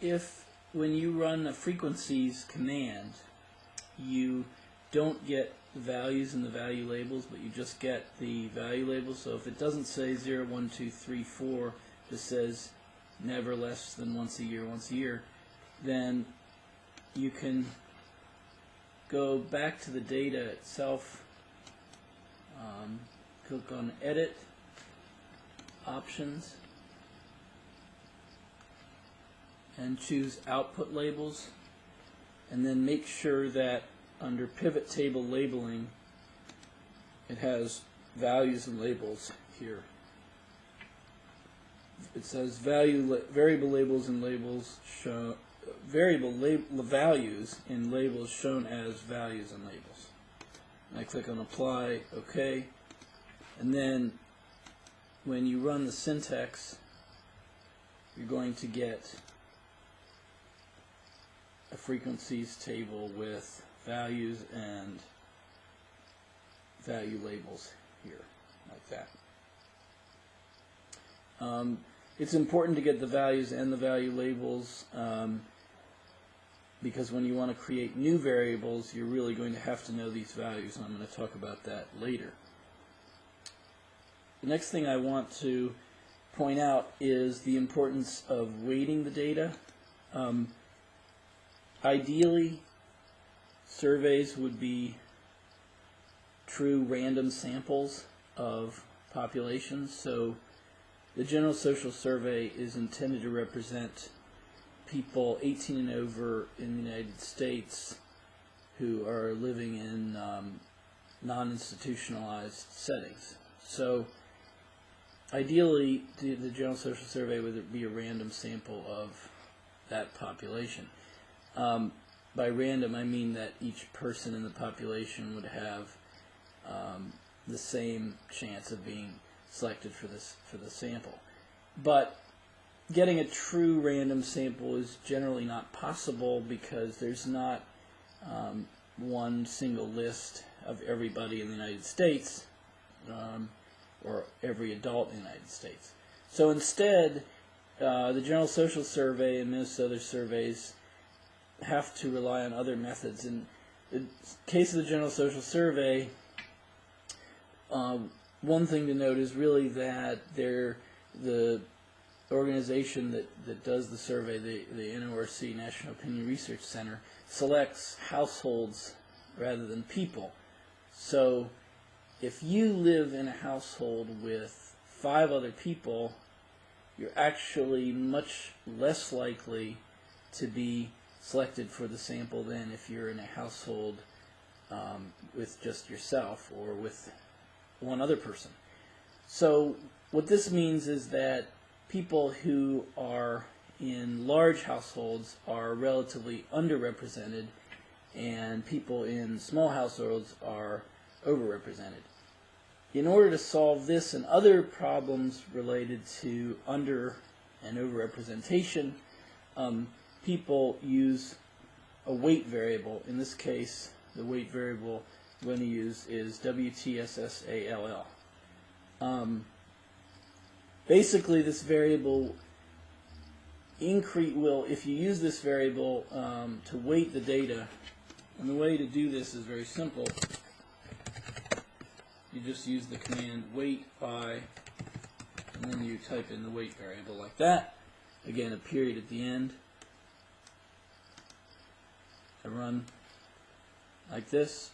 if when you run a frequencies command, you don't get the values and the value labels, but you just get the value labels. So if it doesn't say 0, 1, 2, 3, 4, just says never less than once a year, then you can go back to the data itself, click on Edit, Options, and choose Output Labels, and then make sure that under Pivot Table Labeling it has values and labels here. It says variable labels and labels show values in labels shown as values and labels. And I click on Apply, OK, and then when you run the syntax, you're going to get a frequencies table with values and value labels here, like that. It's important to get the values and the value labels because when you want to create new variables, you're really going to have to know these values, and I'm going to talk about that later. The next thing I want to point out is the importance of weighting the data. Ideally, surveys would be true random samples of populations. So the General Social Survey is intended to represent people 18 and over in the United States who are living in non-institutionalized settings. So ideally, the General Social Survey would be a random sample of that population. By random, I mean that each person in the population would have the same chance of being selected for the sample. But getting a true random sample is generally not possible because there's not one single list of everybody in the United States or every adult in the United States. So instead, the General Social Survey and most other surveys have to rely on other methods. In the case of the General Social Survey, one thing to note is really that the organization that does the survey, the NORC, National Opinion Research Center, selects households rather than people. So if you live in a household with 5 other people, you're actually much less likely to be selected for the sample than if you're in a household with just yourself or with one other person. So what this means is that people who are in large households are relatively underrepresented, and people in small households are overrepresented. In order to solve this and other problems related to under and overrepresentation, people use a weight variable. In this case, the weight variable I'm going to use is WTSSALL. Basically, this variable if you use this variable to weight the data, and the way to do this is very simple. You just use the command weight by, and then you type in the weight variable like that. Again, a period at the end. I run like this.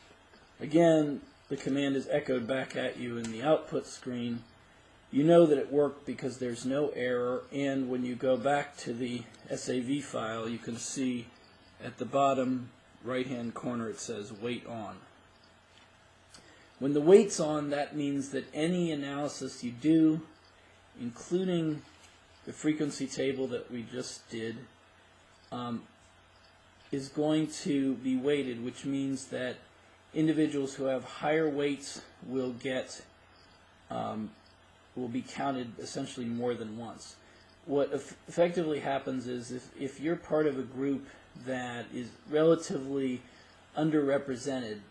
Again, the command is echoed back at you in the output screen. You know that it worked because there's no error, and when you go back to the SAV file, you can see at the bottom right-hand corner it says weight on. When the weight's on, that means that any analysis you do, including the frequency table that we just did, is going to be weighted, which means that individuals who have higher weights will be counted essentially more than once. What effectively happens is if you're part of a group that is relatively underrepresented,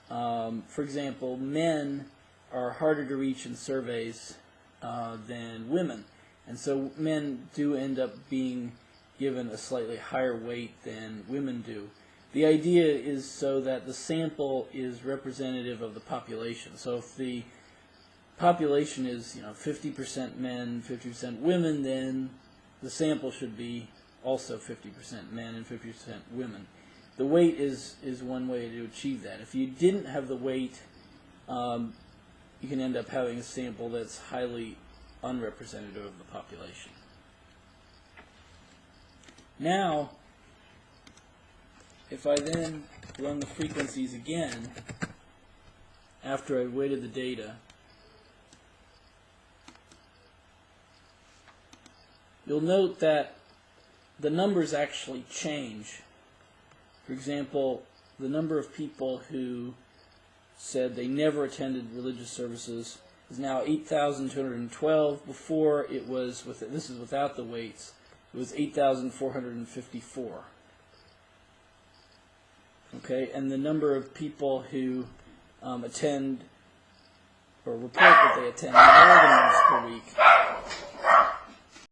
for example, men are harder to reach in surveys than women, and so men do end up being given a slightly higher weight than women do. The idea is so that the sample is representative of the population. So if the population is 50% men, 50% women, then the sample should be also 50% men and 50% women. The weight is one way to achieve that. If you didn't have the weight, you can end up having a sample that's highly unrepresentative of the population. Now, if I then run the frequencies again, after I've weighted the data, you'll note that the numbers actually change. For example, the number of people who said they never attended religious services is now 8,212. Before it was, this is without the weights, it was 8,454. Okay, and the number of people who attend or report that they attend 11 per week